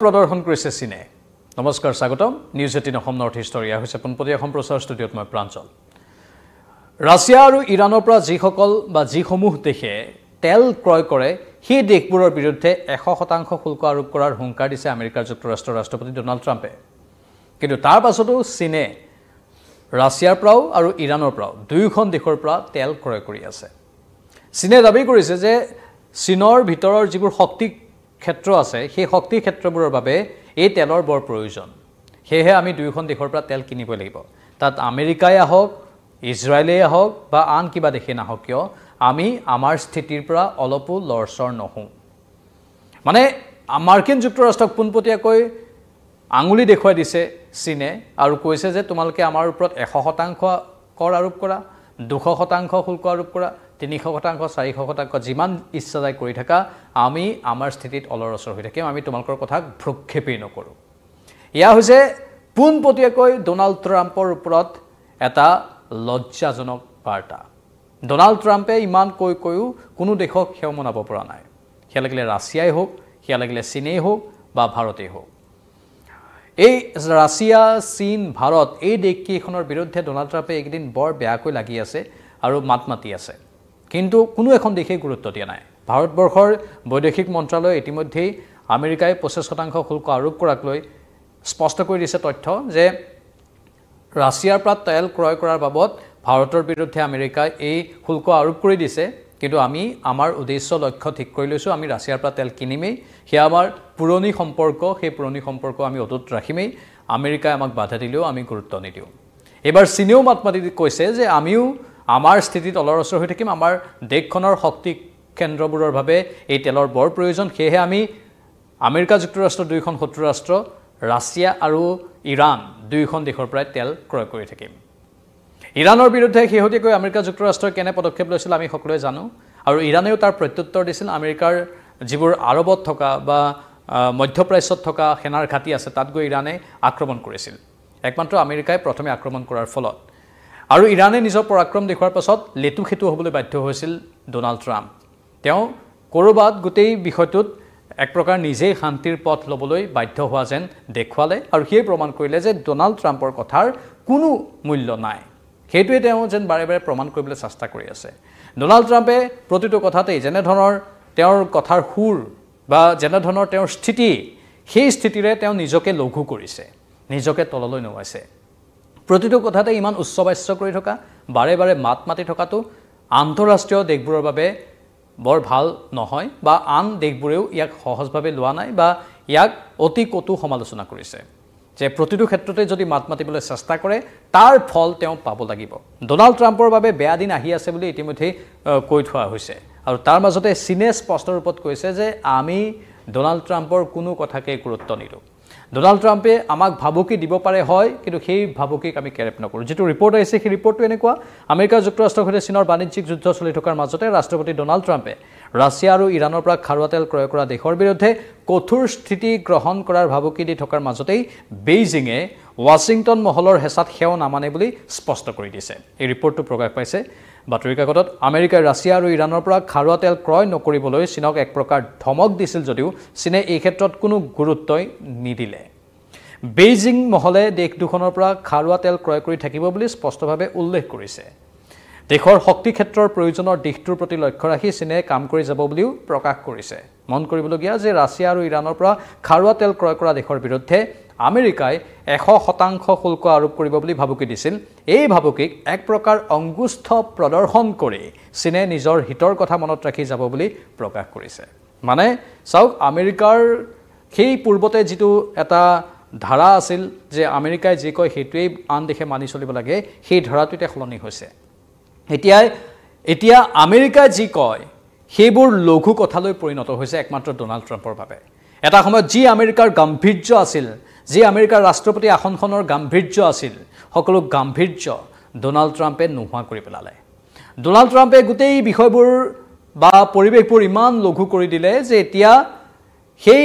প্ৰদৰ্শন কৰিছে চীনে নমস্কাৰ স্বাগতম নিউজ 18 অসম নৰ্থ ইষ্টৰ ইয়া হৈছে পোনপটীয়া সম্প্ৰচাৰ ষ্টুডিঅ'ত মই প্ৰাঞ্জল ৰাছিয়া আৰু ইৰানৰ পৰা যিসমূহ দেশে তেল ক্ৰয় কৰে সেই দেশবোৰৰ বিৰুদ্ধে 100% শুল্ক আৰোপ কৰাৰ হুংকাৰ দিছে আমেৰিকাৰ যুক্তৰাষ্ট্ৰৰ ৰাষ্ট্ৰপতি ডোনাল্ড ট্ৰাম্পে কিন্তু তাৰ পাছতো চীনে ৰাছিয়াৰ পৰাও আৰু ইৰানৰ পৰাও দুয়োখন দেশৰ পৰা তেল ক্ৰয় কৰি আছে চীনে দাবী কৰিছে যে চীনৰ ভিতৰৰ যিবোৰ শক্তি ক্ষেত্ৰ আছে সেই শক্তি ক্ষেত্ৰবোৰৰ বাবে এই তেলৰ বৰ প্ৰয়োজন হেহে আমি দুয়োখন দেশৰ পৰা তেল কিনিব লাগিব তাত আমেৰিকাই আহক ইজৰাইলে আহক বা আন কিবা দেশে নাহক কিয় আমি আমাৰ স্থিতিৰ পৰা অলপো লৰচৰ নহওঁ মানে মাৰ্কিন যুক্তৰাষ্ট্ৰক পোনপটীয়াকৈ আঙুলি দেখুৱাই দিছে চীনে আৰু কৈছে যে তোমালোকে আমাৰ ওপৰত 100% কৰ আৰোপ কৰা 200% শুল্ক আৰোপ কৰা 300% 400% যিমান ইচ্ছা যায় কৰি থাকা আমি আমাৰ স্থিতিত অলৰচৰ হৈ থাকিম আমি তোমালোকৰ কথা ভ্ৰক্ষেপেই নকৰোঁ ইয়া হৈছে পোনপটীয়াকৈ ডোনাল্ড ট্ৰাম্পৰ ওপৰত এটা লজ্জাজনক বাৰ্তা ডোনাল্ড ট্ৰাম্পে ইমান কৈও কোনো দেশক সেও মনাব পৰা নাই সেয়া লাগিলে ৰাছিয়াই হোক সেয়া লাগিলে চীনেই হোক বা ভাৰতেই হোক এই ৰাছিয়া চীন ভাৰত এই দেশকেইখনৰ বিৰুদ্ধে ডোনাল্ড ট্ৰাম্পে একদিন বৰ বেয়াকৈ লাগি আছে আৰু মাতি আছে কিন্তু কোনো এখন দেশে গুৰুত্ব দিয়া নাই ভাৰতবৰ্ষৰ বৈদেশিক মন্ত্ৰালয় ইতিমধ্যেই আমেৰিকাই 25% শুল্ক আৰোপ কৰাক লৈ স্পষ্ট কৰি দিছে তথ্য যে ৰাছিয়াৰ পৰা তেল ক্ৰয় কৰাৰ বাবদ ভাৰতৰ বিৰুদ্ধে আমেৰিকাই এই শুল্ক আৰোপ কৰি দিছে কিন্তু আমি আমাৰ উদ্দেশ্য লক্ষ্য ঠিক কৰি লৈছো আমি ৰাছিয়াৰ পৰা তেল কিনিমেই হেয়া আমাৰ পুৰণি সম্পৰ্ক সেই পুৰণি সম্পৰ্ক আমি অটুট ৰাখিমেই আমেৰিকাই আমাক বাধা দিলেও আমি গুৰুত্ব নিদিওঁ এবাৰ চীনেও মাতি কৈছে যে আমিও আমাৰ স্থিতিত অলৰচৰ হৈ থাকিম আমাৰ দেশখনৰ শক্তি কেন্দ্ৰবোৰৰ বাবে এই তেলৰ বৰ প্ৰয়োজন হেহে আমি আমেৰিকা যুক্তৰাষ্ট্ৰৰ দুইখন শত্ৰু ৰাষ্ট্ৰ ৰাছিয়া আৰু ইৰাণ দুইখন দেশৰ পৰা তেল ক্ৰয় কৰি থাকিম ইৰানৰ বিৰুদ্ধে শেহতীয়াকৈ আমেৰিকা যুক্তৰাষ্ট্ৰই কেনে পদক্ষেপ লৈছিল আমি সকলোৱে জানো আৰু ইৰানেও তাৰ প্ৰত্যুত্তৰ দিছিল আমেৰিকাৰ যিবোৰ আৰবত থকা বা মধ্যপ্ৰাচ্যত থকা সেনাৰ ঘাটি আছে তাত গৈ ইৰানে আক্ৰমণ কৰিছিল একমাত্ৰ আমেৰিকাই প্ৰথমে আক্ৰমণ কৰাৰ ফলত আৰু ইৰানে নিজৰ পৰাক্ৰম দেখুৱাৰ পাছত লেতুখেতু হ'বলৈ বাধ্য হৈছিল ডোনাল্ড ট্ৰাম্প তেওঁ কৰবাত গোটেই বিষয়টোত এক প্ৰকাৰ নিজেই শান্তিৰ পথ ল'বলৈ বাধ্য হোৱা যেন দেখুৱালে আৰু সেই প্ৰমাণ কৰিলে যে ডোনাল্ড ট্ৰাম্পৰ কথাৰ কোনো মূল্য নাই সেইটোৱে তেওঁ যেন বাৰে বাৰে প্ৰমাণ কৰিবলৈ চেষ্টা কৰি আছে ডোনাল্ড ট্ৰাম্পে প্ৰতিটো কথাতেই যেনে ধৰণৰ তেওঁৰ কথাৰ সুৰ বা যেনে ধৰণৰ তেওঁৰ স্থিতি সেই স্থিতিৰে তেওঁ নিজকে লঘু কৰিছে নিজকে তললৈ নমাইছে প্ৰতিটো কথাতে ইমান উচ্চবাচ্য কৰি থকা বাৰে বাৰে মাতি থকাটো আন্তঃৰাষ্ট্ৰীয় দেশবোৰৰ বাবে বৰ ভাল নহয় বা আন দেশবোৰেও ইয়াক সহজভাৱে লোৱা নাই বা ইয়াক অতি কটু সমালোচনা কৰিছে যে প্ৰতিটো ক্ষেত্ৰতে যদি মাতিবলৈ চেষ্টা কৰে তাৰ ফল তেওঁ পাব লাগিব ডোনাল্ড ট্ৰাম্পৰ বাবে বেয়া দিন আহি আছে বুলি ইতিমধ্যে কৈ থোৱা হৈছে আৰু তাৰ মাজতে চীনে স্পষ্ট ৰূপত কৈছে যে আমি ডোনাল্ড ট্ৰাম্পৰ কোনো কথাকে গুৰুত্ব নিদিওঁ ডোনাল্ড ট্ৰাম্পে আমাক ভাবুকি দিব পাৰে হয় কিন্তু সেই ভাবুকিক আমি কেৰেপ নকৰোঁ যেটো ৰিপৰ্ট আহিছে সেই ৰিপৰ্টটো এনেকুৱা আমেৰিকা যুক্তৰাষ্ট্ৰৰ সৈতে চীনৰ বাণিজ্যিক যুদ্ধ চলি থকাৰ মাজতে ৰাষ্ট্ৰপতি ডোনাল্ড ট্ৰাম্পে ৰাছিয়া আৰু ইৰানৰ পৰা খাৰুৱা তেল ক্ৰয় কৰা দেশৰ বিৰুদ্ধে কঠোৰ স্থিতি গ্ৰহণ কৰাৰ ভাবুকি দি থকাৰ মাজতেই বেইজিঙে ৱাশ্বিংটন মহলৰ হেঁচাত সেও নামানে বুলি স্পষ্ট কৰি দিছে এই ৰিপৰ্টটো প্ৰকাশ পাইছে বাতৰি কাকতত আমেৰিকাই ৰাছিয়া আৰু ইৰানৰ পৰা খাৰুৱা তেল ক্ৰয় নকৰিবলৈ চীনক এক প্ৰকাৰ ধমক দিছিল যদিও চীনে এই ক্ষেত্ৰত কোনো গুৰুত্বই নিদিলে বেইজিং মহলে দেশ দুখনৰ পৰা খাৰুৱা তেল ক্ৰয় কৰি থাকিব বুলি স্পষ্টভাৱে উল্লেখ কৰিছে দেশৰ শক্তি ক্ষেত্ৰৰ প্ৰয়োজনৰ দিশটোৰ প্ৰতি লক্ষ্য ৰাখি চীনে কাম কৰি যাব বুলিও প্ৰকাশ কৰিছে মন কৰিবলগীয়া যে ৰাছিয়া আৰু ইৰানৰ পৰা খাৰুৱা তেল ক্ৰয় কৰা দেশৰ বিৰুদ্ধে আমেৰিকাই 100% শুল্ক আৰোপ কৰিব বুলি ভাবুকি দিছিল এই ভাবুকিক এক প্ৰকাৰ অংগুষ্ঠ প্ৰদৰ্শন কৰি চীনে নিজৰ হিতৰ কথা মনত ৰাখি যাব বুলি প্ৰকাশ কৰিছে মানে চাওক আমেৰিকাৰ সেই পূৰ্বতে যিটো এটা ধাৰা আছিল যে আমেৰিকাই যি কয় সেইটোৱেই আন দেশে মানি চলিব লাগে সেই ধাৰাটোতে সলনি হৈছে এতিয়া আমেৰিকাই যি কয় সেইবোৰ লঘু কথালৈ পৰিণত হৈছে একমাত্ৰ ডোনাল্ড ট্ৰাম্পৰ বাবে এটা সময়ত যি আমেৰিকাৰ গাম্ভীৰ্য আছিল যি আমেৰিকাৰ ৰাষ্ট্ৰপতি আসনখনৰ গাম্ভীৰ্য আছিল সকলো গাম্ভীৰ্য ডোনাল্ড ট্ৰাম্পে নোহোৱা কৰি পেলালে ডোনাল্ড ট্ৰাম্পে গোটেই বিষয়বোৰ বা পৰিৱেশবোৰ ইমান লঘু কৰি দিলে যে এতিয়া সেই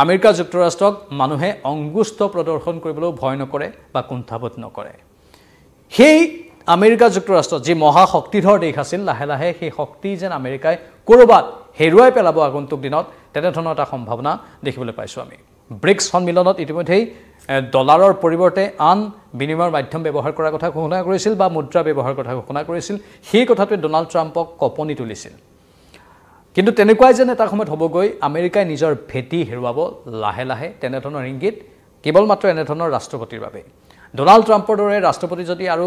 আমেৰিকা যুক্তৰাষ্ট্ৰক মানুহে অংগুষ্ঠ প্ৰদৰ্শন কৰিবলৈ ভয় নকৰে বা কুণ্ঠাবোধ নকৰে সেই আমেৰিকা যুক্তৰাষ্ট্ৰ যি মহাশক্তিধৰ দেশ আছিল লাহে লাহে সেই শক্তি যেন আমেৰিকাই কৰবাত হেৰুৱাই পেলাব আগন্তুক দিনত তেনে ধৰণৰ এটা সম্ভাৱনা দেখিবলৈ পাইছো আমি ব্ৰিক্স সন্মিলনত ইতিমধ্যেই ডলাৰৰ পৰিৱৰ্তে আন বিনিময়ৰ মাধ্যম ব্যৱহাৰ কৰাৰ কথা ঘোষণা কৰিছিল বা মুদ্ৰা ব্যৱহাৰ কৰা ঘোষণা কৰিছিল সেই কথাটোৱে ডনাল্ড ট্ৰাম্পক কঁপনি তুলিছিল কিন্তু তেনেকুৱাই যেন এটা সময়ত হ'বগৈ আমেৰিকাই নিজৰ ভেটি হেৰুৱাব লাহে লাহে তেনেধৰণৰ ইংগিত কেৱল মাত্ৰ এনেধৰণৰ ৰাষ্ট্ৰপতিৰ বাবে ডনাল্ড ট্ৰাম্পৰ দৰে ৰাষ্ট্ৰপতি যদি আৰু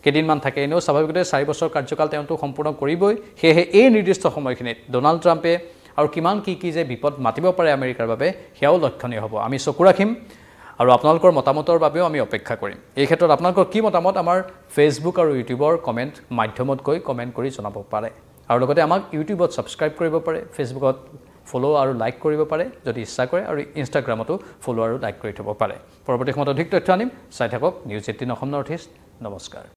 কেইদিনমান থাকে এনেও স্বাভাৱিকতে 4 বছৰ কাৰ্যকাল তেওঁতো সম্পূৰ্ণ কৰিবই সেয়েহে এই নিৰ্দিষ্ট সময়খিনিত ডনাল্ড ট্ৰাম্পে আৰু কিমান কি যে বিপদ মাতিব পাৰে আমেৰিকাৰ বাবে সেয়াও লক্ষণীয় হ'ব আমি চকু ৰাখিম আৰু আপোনালোকৰ মতামতৰ বাবেও আমি অপেক্ষা কৰিম এই ক্ষেত্ৰত আপোনালোকৰ কি মতামত আমাৰ ফেচবুক আৰু ইউটিউবৰ কমেণ্ট মাধ্যমত গৈ কমেণ্ট কৰি জনাব পাৰে আৰু লগতে আমাক ইউটিউবত ছাবস্ক্ৰাইব কৰিব পাৰে ফেচবুকত ফলো আৰু লাইক কৰিব পাৰে যদি ইচ্ছা কৰে আৰু ইনষ্টাগ্ৰামতো ফলো আৰু লাইক কৰি থব পাৰে পৰৱৰ্তী সময়ত অধিক তথ্য আনিম চাই থাকক নিউজ 18 অসম নৰ্থ ইষ্ট নমস্কাৰ